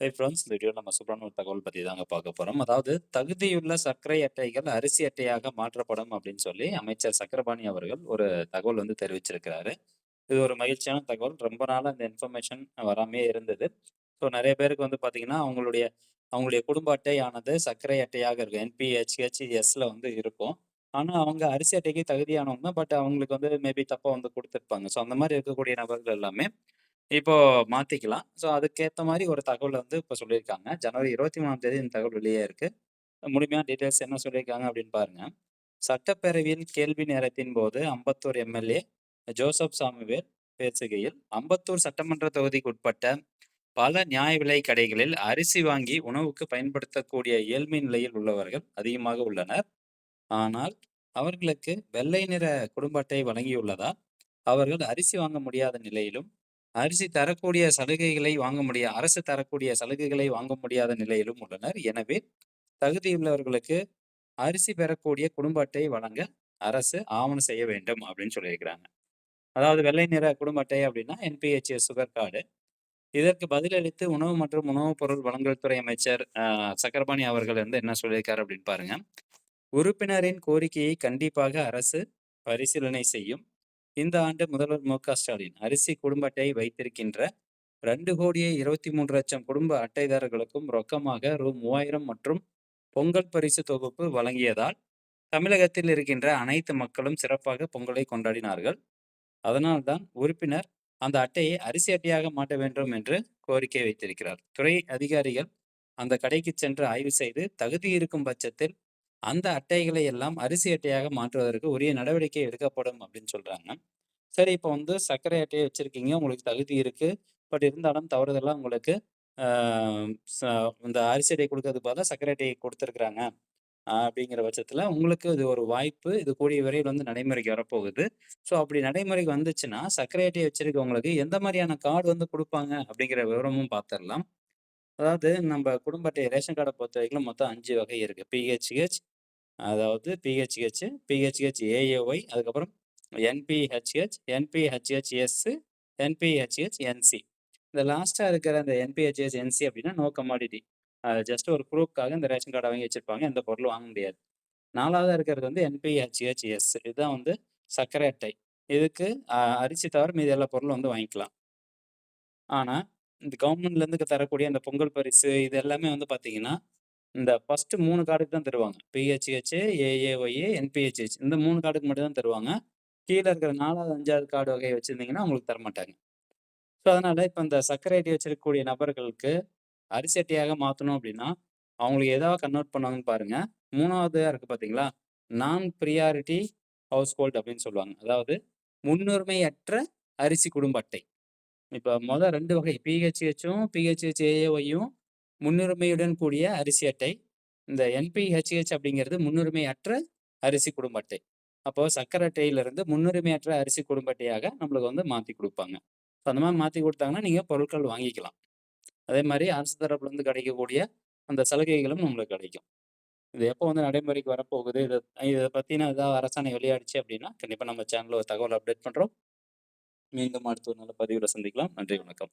Hi friends, இந்த video நம்ம சூப்பரான ஒரு தகவல் பத்தி தாங்க பார்க்க போறோம். அதாவது தகுதியுள்ள சர்க்கரை அட்டைகள் அரிசி அட்டையாக மாற்றப்படும் அப்படின்னு சொல்லி அமைச்சர் சக்கரபாணி அவர்கள் ஒரு தகவல் வந்து தெரிவிச்சிருக்கிறாரு. இது ஒரு மகிழ்ச்சியான தகவல். ரொம்ப நாளா இந்த இன்ஃபர்மேஷன் வராமயே இருந்தது. ஸோ நெறைய பேருக்கு வந்து பார்த்தீங்கன்னா, அவங்களுடைய குடும்ப அட்டையானது சர்க்கரை அட்டையாக இருக்கும். என்பிஹெச்ஹெச்எஸ்ல வந்து இருக்கும். ஆனா அவங்க அரிசி அட்டைக்கு தகுதியானவங்க. பட் அவங்களுக்கு வந்து மேபி தப்பா வந்து குடுத்துருப்பாங்க. ஸோ அந்த மாரி இருக்கக்கூடிய நபர்கள் எல்லாமே இப்போ மாத்திக்கலாம். ஸோ அதுக்கேத்த மாரி ஒரு தகவல வந்து இப்ப சொல்லியிருக்காங்க. ஜனவரி 23ஆம் தேதி இந்த தகவல் வெளியே இருக்கு. முழுமையான டீட்டெயில்ஸ் என்ன சொல்லியிருக்காங்க அப்படின்னு பாருங்க. சட்டப்பேரவையில் கேள்வி நேரத்தின் போது அம்பத்தூர் எம்எல்ஏ ஜோசப் சாமுவேல் பேசுகையில், அம்பத்தூர் சட்டமன்ற தொகுதிக்கு உட்பட்ட பல நியாய விலைக் கடைகளில் அரிசி வாங்கி உணவுக்கு பயன்படுத்தக்கூடிய ஏழ்மை நிலையில் உள்ளவர்கள் அதிகமாக உள்ளனர். ஆனால் அவர்களுக்கு வெள்ளை நிற குடும்ப அட்டை வழங்கியுள்ளதால் அவர்கள் அரிசி வாங்க முடியாத நிலையிலும், அரசு தரக்கூடிய சலுகைகளை வாங்க முடியாத நிலையிலும் உள்ளனர். எனவே தகுதியுள்ளவர்களுக்கு அரிசி பெறக்கூடிய குடும்ப அட்டை வழங்க அரசு ஆவணம் செய்ய வேண்டும் அப்படின்னு சொல்லியிருக்கிறாங்க. அதாவது வெள்ளை நிற குடும்ப அட்டை அப்படின்னா என்பிஹெச்எஸ் சுகர் கார்டு. இதற்கு பதிலளித்து உணவு மற்றும் உணவுப் பொருள் வழங்கல் துறை அமைச்சர் சக்கரபாணி அவர்கள் வந்து என்ன சொல்லியிருக்காரு அப்படின்னு பாருங்க. உறுப்பினரின் கோரிக்கையை கண்டிப்பாக அரசு பரிசீலனை செய்யும். இந்த ஆண்டு முதல்வர் மு.க.ஸ்டாலின் அரிசி குடும்ப அட்டை வைத்திருக்கின்ற 2,23,00,000 குடும்ப அட்டைதாரர்களுக்கும் ரொக்கமாக ரூ. 3,000 மற்றும் பொங்கல் பரிசு தொகுப்பு வழங்கியதால் தமிழகத்தில் இருக்கின்ற அனைத்து மக்களும் சிறப்பாக பொங்கலை கொண்டாடினார்கள். அதனால்தான் உறுப்பினர் அந்த அட்டையை அரிசி அட்டையாக மாற்ற வேண்டும் என்று கோரிக்கை வைத்திருக்கிறார். துறை அதிகாரிகள் அந்த கடைக்கு சென்று ஆய்வு செய்து தகுதி இருக்கும் பட்சத்தில் அந்த அட்டைகளை எல்லாம் அரிசி அட்டையாக மாற்றுவதற்கு உரிய நடவடிக்கை எடுக்கப்படும் அப்படின்னு சொல்றாங்க. சரி, இப்போ வந்து சர்க்கரை அட்டையை வச்சிருக்கீங்க, உங்களுக்கு தகுதி இருக்கு. பட் இருந்தாலும் தவறுதலா உங்களுக்கு ஆ ச இந்த அரிசி அட்டை குடுக்கறதுக்கு பதிலா சர்க்கரை அட்டையை குடுத்துருக்காங்க. அப்படிங்கிற பட்சத்தில உங்களுக்கு இது ஒரு வாய்ப்பு. இது கூடிய விரைவில் வந்து நடைமுறைக்கு வரப்போகுது. ஸோ அப்படி நடைமுறைக்கு வந்துச்சுன்னா, சர்க்கரை அட்டை வச்சிருக்கவங்களுக்கு எந்த மாரியான கார்டு வந்து குடுப்பாங்க அப்படிங்கிற விவரமும் பார்த்துரலாம். அதாவது நம்ப குடும்ப அட்டை ரேஷன் கார்ட பொறுத்தவரைக்கும் மொத்தம் 5 வகை இருக்கு. பிஹெச்ஹெச், அதாவது பிஹெச்ஹெச், பிஹெச்ஹெச் ஏஏஒய், அதுக்கப்புறம் என்பிஹெச்ஹெச், என்பிஹெச்ஹெச்எஸ், என்பிஹெச்ஹெச் என்சி. இந்த லாஸ்ட்டா இருக்கிற அந்த என்பிஹெச்எஸ் என்சி அப்படின்னா நோ கமாடிட்டி. ஜஸ்ட் ஒரு ப்ரூஃப்காக இந்த ரேஷன் கார்ட வாங்கி வச்சிருப்பாங்க. எந்த பொருளும் வாங்க முடியாது. 4வதா இருக்கிறது வந்து என்பிஹெச்ஹெச்எஸ். இதுதான் வந்து சர்க்கரை அட்டை. இதுக்கு அரிசி தவிர மீதி எல்லா பொருளும் வந்து வாங்கிக்கலாம். ஆனா, இந்த கவர்மெண்ட்லேருந்து தரக்கூடிய அந்த பொங்கல் பரிசு இது எல்லாமே வந்து பார்த்தீங்கன்னா, இந்த ஃபர்ஸ்ட் 3 கார்டுக்கு தான் தருவாங்க. பிஹெச்ஹெச், ஏஏஒய், என்பிஹெச்ஹெச் இந்த 3 கார்டுக்கு மட்டும் தான் தருவாங்க. கீழ இருக்கிற 4வது, 5வது கார்டு வகை வச்சிருந்தீங்கன்னா, உங்களுக்கு தரமாட்டாங்க. ஸோ, அதனால இப்ப இந்த சர்க்கரை அட்டை வச்சிருக்கக்கூடிய நபர்களுக்கு அரிசி அட்டையாக மாத்தணும் அப்படின்னா, அவங்களுக்கு எதா கன்வெர்ட் பண்ணுவாங்கன்னு பாருங்க. 3வதா இருக்கு பார்த்தீங்களா? நான் பிரியாரிட்டி ஹவுஸ்ஹோல்ட் அப்படின்னு சொல்லுவாங்க. அதாவது முன்னுரிமையற்ற அரிசி குடும்ப அட்டை. இப்ப 2 வகை பிஹெச்ஹெச்சும், பிஹெச்ஹெச் ஏஏஒய்யும் முன்னுரிமையுடன் கூடிய அரிசி அட்டை. இந்த என்பிஹெச்ஹெச் அப்படிங்கிறது முன்னுரிமையற்ற அரிசி குடும்ப அட்டை. அப்போ சர்க்கரை அட்டையிலிருந்து முன்னுரிமையற்ற அரிசி குடும்ப அட்டையாக நம்மளுக்கு வந்து மாத்தி குடுப்பாங்க. அந்த மாரி மாத்தி குடுத்தாங்கன்னா, நீங்க பொருட்கள் வாங்கிக்கலாம். அதே மாரி அரசு தரப்புலருந்து கிடைக்கக்கூடிய அந்த சலுகைகளும் நம்மளுக்கு கிடைக்கும். இது எப்போ வந்து நடைமுறைக்கு வரப்போகுது? இத இத பத்தின ஏதாவது அரசாணை வெளியாடுச்சு அப்படின்னா, கண்டிப்பா நம்ம சேனல்ல ஒரு தகவல் அப்டேட் பண்றோம். மீண்டும் அடுத்த ஒரு நல்ல பதிவுல சந்திக்கலாம். நன்றி, வணக்கம்.